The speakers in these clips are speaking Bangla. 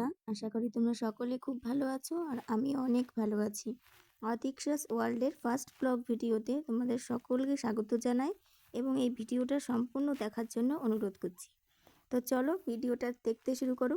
বন্ধুরা, আশা করি তোমরা সকলে খুব ভালো আছো আর আমি অনেক ভালো আছি। অতীক্ষাস ওয়ার্ল্ডের ফার্স্ট ব্লগ ভিডিওতে তোমাদের সকলকে স্বাগত জানাই এবং এই ভিডিওটা সম্পূর্ণ দেখার জন্য অনুরোধ করছি। তো চলো ভিডিওটা দেখতে শুরু করো।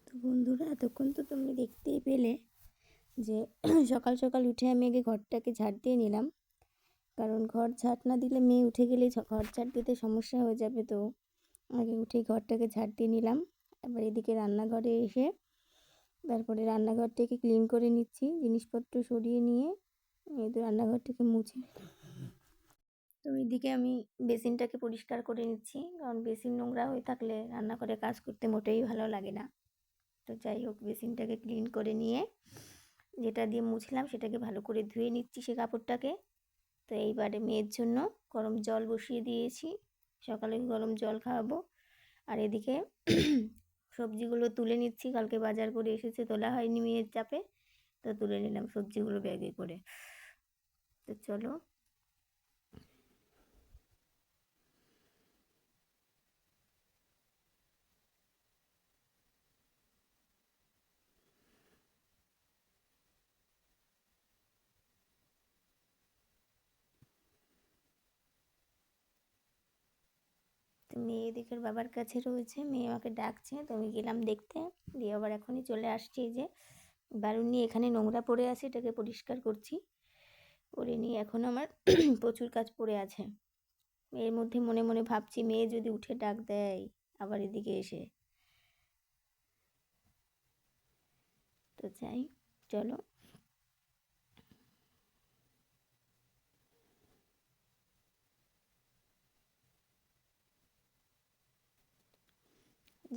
তো বন্ধুরা, এতক্ষণ তো তোমরা দেখতেই পেলে যে সকাল সকাল উঠে আমি আগে ঘরটাকে ঝাড় দিয়ে নিলাম, কারণ ঘর ঝাড় না দিলে মেয়ে উঠে গেলেই ঘর ঝাড় দিতে সমস্যা হয়ে যাবে। তো আগে উঠে ঘরটাকে ঝাড় দিয়ে নিলাম। এবার এদিকে রান্নাঘরে এসে তারপরে রান্নাঘরটাকে ক্লিন করে নিচ্ছি, জিনিসপত্র সরিয়ে নিয়ে এই তো রান্নাঘরটাকে মুছে। তো এদিকে আমি বেসিনটাকে পরিষ্কার করে নিচ্ছি, কারণ বেসিন নোংরা হয়ে থাকলে রান্নাঘরে কাজ করতে মোটেই ভালো লাগে না। তো যাই হোক, বেসিনটাকে ক্লিন করে নিয়ে যেটা দিয়ে মুছলাম সেটাকে ভালো করে ধুয়ে নিচ্ছি সে কাপড়টাকে। তো এইবারে মেয়ের জন্য গরম জল বসিয়ে দিয়েছি, সকালে গরম জল খাওয়াবো। আর এদিকে সবজিগুলো তুলে নিচ্ছি, কালকে বাজার করে এসেছে, তোলা হয়নি মেয়ের চাপে, তো তুলে নিলাম সবজিগুলো ব্যাগে করে। তো চলো। মেয়ে এদিকে বাবার কাছে রয়েছে, মেয়ে আমাকে ডাকছে, তো আমি গেলাম দেখতে, দিয়ে আবার এখনই চলে আসছি। এই যে বালু নিয়ে এখানে নোংরা পড়ে আছে, এটাকে পরিষ্কার করছি। করে নিয়ে এখন আমার প্রচুর কাজ পড়ে আছে। এর মধ্যে মনে মনে ভাবছি, মেয়ে যদি উঠে ডাক দেয় আবার এদিকে এসে, তো চাই চলো।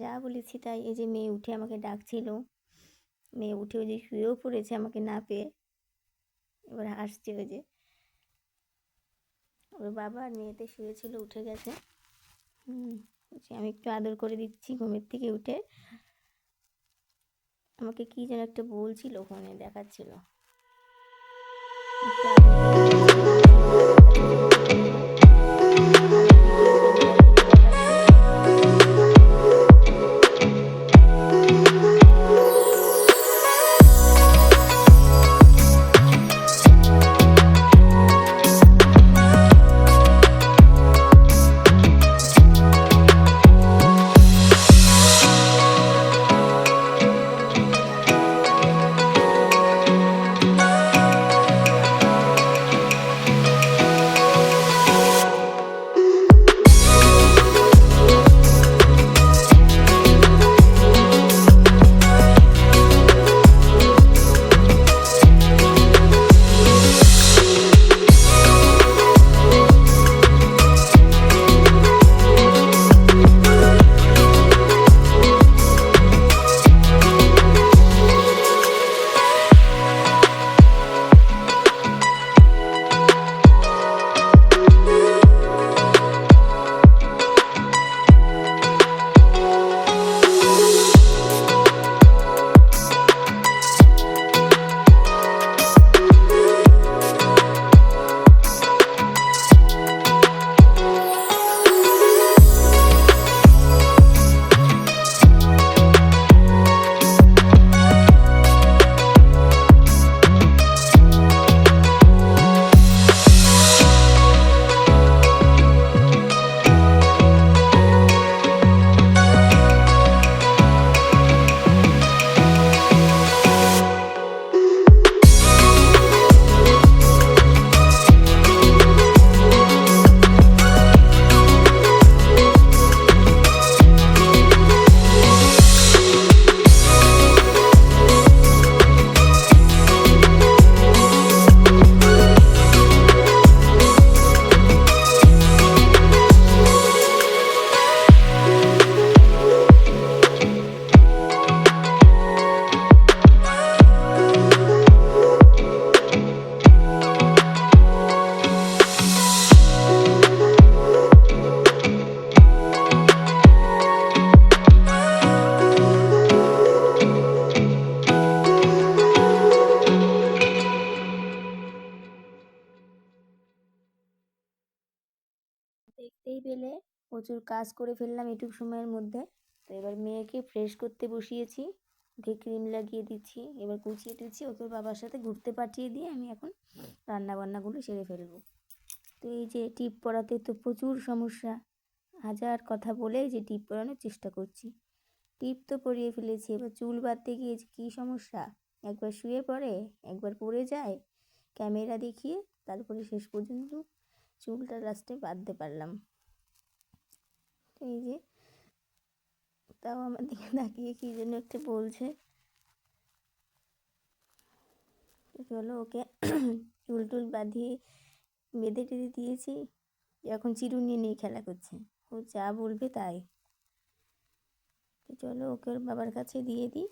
যা বলেছি তাই। এই যে মেয়ে উঠে আমাকে ডাকছিল, মেয়ে উঠে ওই যে শুয়েও পড়েছে আমাকে না পেয়ে, এবার হাসছে। ওই যে ওর বাবা আর মেয়েতে শুয়েছিল, উঠে গেছে। আমি একটু আদর করে দিচ্ছি ঘুমের থেকে উঠে। আমাকে কি যেন একটা বলছিল, ফোনে দেখাচ্ছিল, একটু আদর করে দেখতেই পেলে প্রচুর কাজ করে ফেললাম এটুকু সময়ের মধ্যে। তো এবার মেয়েকে ফ্রেশ করতে বসিয়েছি, ওকে ক্রিম লাগিয়ে দিচ্ছি, এবার কুচিয়ে টুচিয়ে ওকে বাবার সাথে ঘুরতে পাঠিয়ে দিয়ে আমি এখন রান্নাবান্নাগুলো সেরে ফেলবো। তো এই যে টিপ পরাতে তো প্রচুর সমস্যা, হাজার কথা বলে যে টিপ পরানোর চেষ্টা করছি, টিপ তো পরিয়ে ফেলেছি, এবার চুল বাঁধতে গিয়ে যে কী সমস্যা, একবার শুয়ে পড়ে, একবার পড়ে যায়, ক্যামেরা দেখিয়ে তারপরে শেষ পর্যন্ত চুলটা লাস্টে বাঁধতে পারলাম। তো এই যে তাও আমার দিকে তাকিয়ে কী যেন একটা বলছে। চলো ওকে চুল টুল বাঁধিয়ে বেঁধে টেঁধে দিয়েছি, এখন চিরুনি নিয়ে খেলা করছে, ও যা বলবে তাই। তো চলো ওকে ওর বাবার কাছে দিয়ে দিই,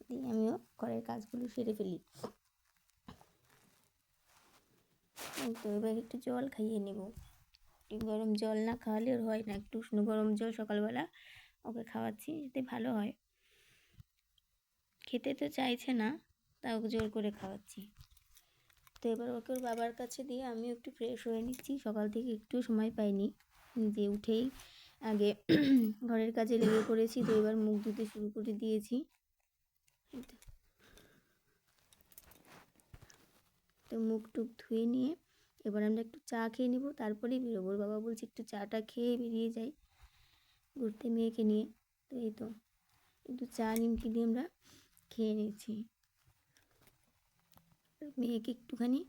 দিয়ে আমিও ঘরের কাজগুলো সেরে ফেলি। তো এবার একটু জল খাইয়ে নেব, একটু গরম জল না খাওয়ালে ওর হয় না, একটু উষ্ণ গরম জল সকালবেলা ওকে খাওয়াচ্ছি, যাতে ভালো হয়। খেতে তো চাইছে না, তাও জোর করে খাওয়াচ্ছি। তো এবার ওকে ওর বাবার কাছে দিয়ে আমিও একটু ফ্রেশ হয়ে নিচ্ছি, সকাল থেকে একটু সময় পাইনি, যে উঠেই আগে ঘরের কাজে লেগে পড়েছি। তো এবার মুখ ধুতে শুরু করে দিয়েছি। তো মুখ টুক ধুয়ে নিয়ে এবার আমরা একটু চা খেয়ে নেবো, তারপরেই বেরোবো। বাবা বলছে একটু চাটা খেয়ে বেরিয়ে যাই। ঘুরতে মেয়েকে নিয়ে। তো এই তো একটু চা নিমকি দিয়ে আমরা খেয়ে নিয়েছি। মেয়েকে একটুখানি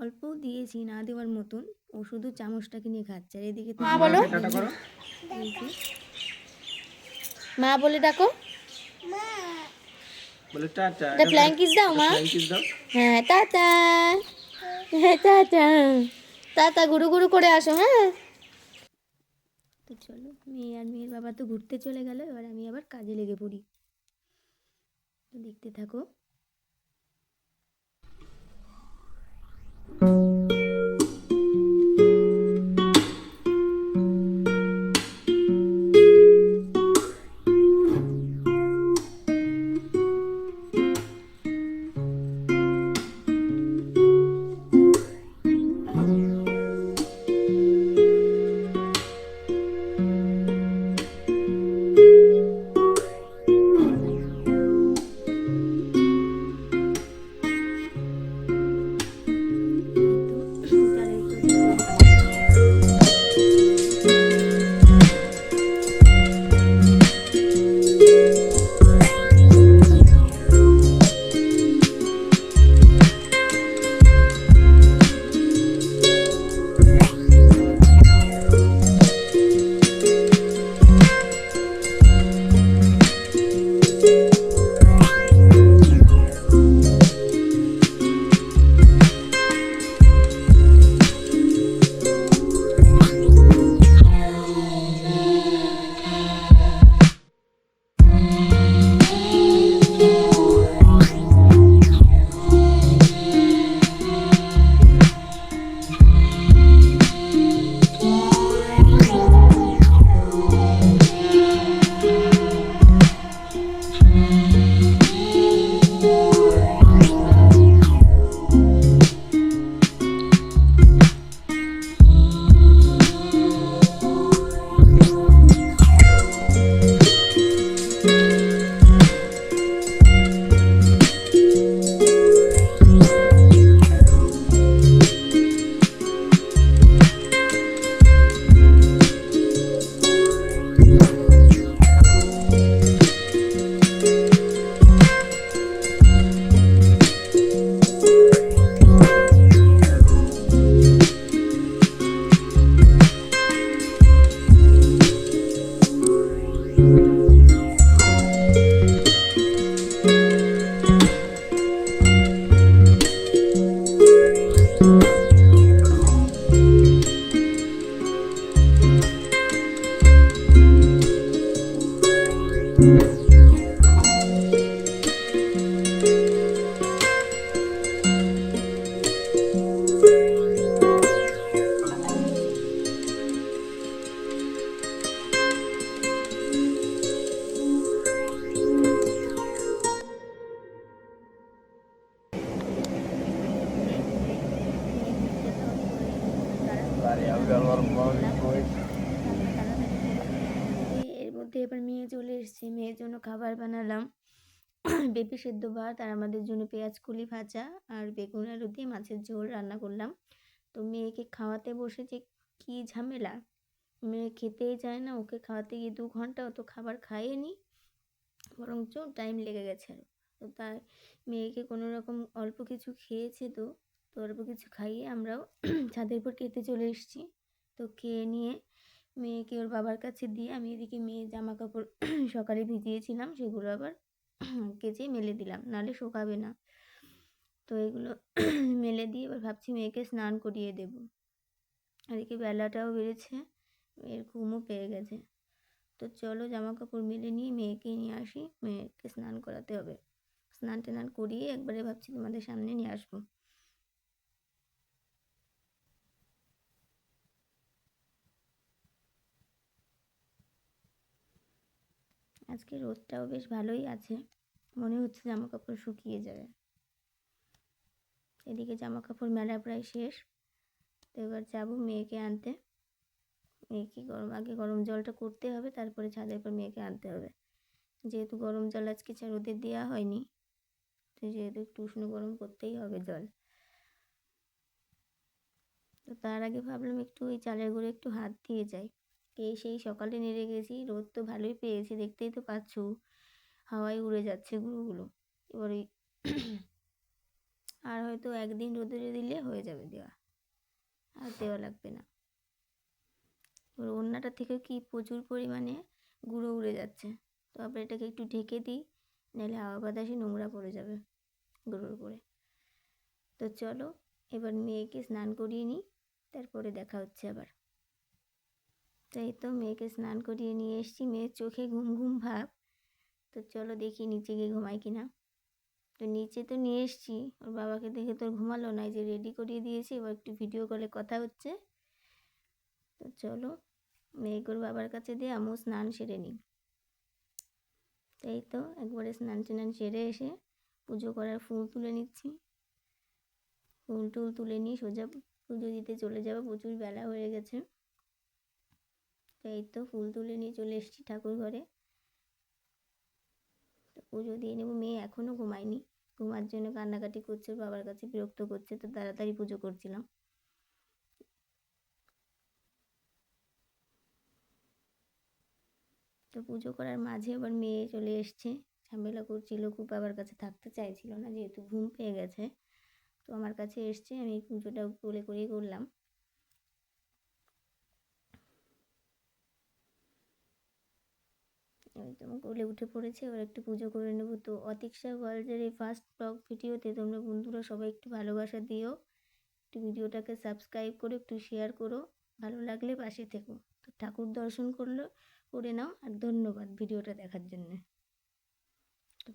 অল্প দিয়েছি, না দেওয়ার মতন, ও শুধু চামচটাকে নিয়ে খাচ্ছে। আর এদিকে তো মা বলো, এই যে মা বলে ডাকো, বলে টাটা। একটা ফ্লাইং কিস দাও মা। ফ্লাইং কিস দাও। হ্যাঁ টাটা, হ্যাঁ টাটা, টাটা, গুরু গুরু করে আসো। হ্যাঁ তো চলো, মেয়ে আর মেয়ের বাবা তো ঘুরতে চলে গেল, এবার আমি আবার কাজে লেগে পড়ি। তো দেখতে থাকো। এই তো চালের তরকারি মেয়ে ঘুরতে যাওয়ার পরে তাড়াতাড়ি করে এর মধ্যে এবার মেয়ে চলে এসেছে। মেয়ের জন্য খাবার বানালাম, পেঁপে সেদ্ধ ভাত, আর আমাদের জন্য পেঁয়াজ কলি ভাজা আর বেগুন আলু দিয়ে মাছের ঝোল রান্না করলাম। তো মেয়েকে খাওয়াতে বসে যে কী ঝামেলা, মেয়ে খেতেই চায় না। ওকে খাওয়াতে গিয়ে 2 ঘন্টা, ও তো খাবার খায়নি, বরঞ্চ টাইম লেগে গেছে আরও। তো তাই মেয়েকে কোনো রকম অল্প কিছু খেয়েছে, তো অল্প কিছু খাইয়ে আমরাও ছাদের উপর খেতে চলে এসেছি। তো খেয়ে নিয়ে মেয়েকে ওর বাবার কাছে দিয়ে আমি এদিকে মেয়ের জামা কাপড় সকালে ভিজিয়েছিলাম, সেগুলো আবার কেচে মেলে দিলাম, নাহলে শুকাবে না। তো এগুলো মেলে দিয়ে এবার ভাবছি মেয়েকে স্নান করিয়ে দেবো। এদিকে বেলাটাও বেড়েছে, মেয়ের ঘুমও পেয়ে গেছে। তো চলো জামা কাপড় মেলে নিয়ে মেয়েকে নিয়ে আসি, মেয়েকে স্নান করাতে হবে। স্নান টান করিয়ে একবারে ভাবছি তোমাদের সামনে নিয়ে আসবো। আজকে রোদটাও বেশ ভালোই আছে, মনে হচ্ছে জামা কাপড় শুকিয়ে যাবে। এদিকে জামা কাপড় মেলা প্রায় শেষ। তো এবার যাবো মেয়েকে আনতে। মেয়েকে আগে গরম জলটা করতে হবে, তারপরে ছাদের উপর মেয়েকে আনতে হবে। যেহেতু গরম জল আজকে রোদে দেওয়া হয়নি, তো যেহেতু একটু উষ্ণ গরম করতেই হবে জল। তো তার আগে ভাবলাম একটু ওই চালের গুঁড়ো একটু হাত দিয়ে যাই, সেই সকালে নেড়ে গেছি, রোদ তো ভালোই পেয়েছে, দেখতেই তো পাচ্ছ হাওয়ায় উড়ে যাচ্ছে গুঁড়োগুলো। এবার ওই আর হয়তো একদিন রোদে দিলে হয়ে যাবে দেওয়া, আর দেওয়া লাগবে না। এবার ওড়নাটা থেকে কি প্রচুর পরিমাণে গুঁড়ো উড়ে যাচ্ছে, তো আবার এটাকে একটু ঢেকে দিই, নাহলে হাওয়া বাতাসে নোংরা পড়ে যাবে গুঁড়োর উপরে। তো চলো এবার মেয়েকে স্নান করিয়ে নিই, তারপরে দেখা হচ্ছে আবার। তাই তো মেয়েকে স্নান করিয়ে নিয়ে এসেছি, মেয়ের চোখে ঘুম ঘুম ভাব। তো চলো দেখি নিচে গিয়ে ঘুমায় কিনা। তো নিচে তো নিয়ে এসেছি, ওর বাবাকে দেখে তোর ঘুমালো না, যে রেডি করিয়ে দিয়েছি, এবার একটু ভিডিও কলে কথা হচ্ছে। তো চলো মেয়েকে ওর বাবার কাছে দিয়ে আমিও স্নান সেরে নিই। তাই তো একবারে স্নান টান সেরে এসে পুজো করার ফুল তুলে নিচ্ছি। ফুল টুল তুলে নিয়ে সোজা পুজো দিতে চলে যাবো, প্রচুর বেলা হয়ে গেছে। তাই তো ফুল তুলে নিয়ে চলে এসেছি ঠাকুর ঘরে। তো পুজো দিয়ে নেবো। মেয়ে এখনও ঘুমায়নি, ঘুমার জন্য কান্নাকাটি করছে, বাবার কাছে বিরক্ত করছে, তো তাড়াতাড়ি পুজো করছিলাম। তো পুজো করার মাঝে আবার মেয়ে চলে এসছে, ঝামেলা করছিল খুব, বাবার কাছে থাকতে চাইছিল না, যেহেতু ঘুম পেয়ে গেছে। তো আমার কাছে এসছে, আমি পুজোটা কোলে করেই করলাম। ওই তো কোলে উঠে পড়েছে, এবার একটু পুজো করে নেবো। তো অতীক্ষা ওয়ার্ল্ডের এই ফার্স্ট ব্লগ ভিডিওতে তোমরা বন্ধুরা সবাই একটু ভালোবাসা দিও, একটু ভিডিওটাকে সাবস্ক্রাইব করো, একটু শেয়ার করো, ভালো লাগলে পাশে থেকো। তো ঠাকুর দর্শন করে নাও, আর ধন্যবাদ ভিডিওটা দেখার জন্য। তো